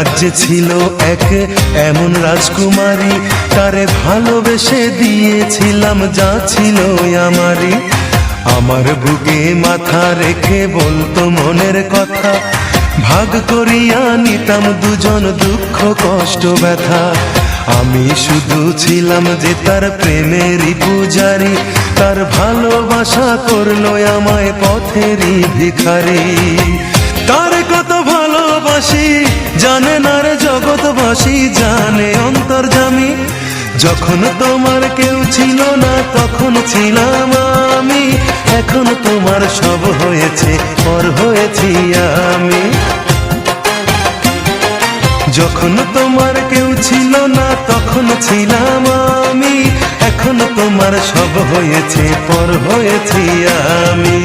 রাজ্যে ছিল এক এমন রাজকুমারী, তারে ভালোবেসে দিয়েছিলাম যা ছিল আমারই। আমার বুকে মাথা রেখে বলতো মনের কথা, ভাগ করিয়া নিতাম দুজন দুঃখ কষ্ট ব্যথা। আমি শুধু ছিলাম যে তার প্রেমেরই পূজারি, তার ভালোবাসা করলো আমায় পথেরই ভিখারি। তার কত ভালোবাসি জানে না রে জগৎবাসী, জানে অন্তর্যামী। যখন তোমার কেউ ছিল না তখন ছিলাম আমি, এখন তোমার সব হয়েছে পর হয়েছি আমি। যখন তোমার কেউ ছিল না তখন ছিলাম আমি, এখন তোমার সব হয়েছে পর হয়েছি আমি।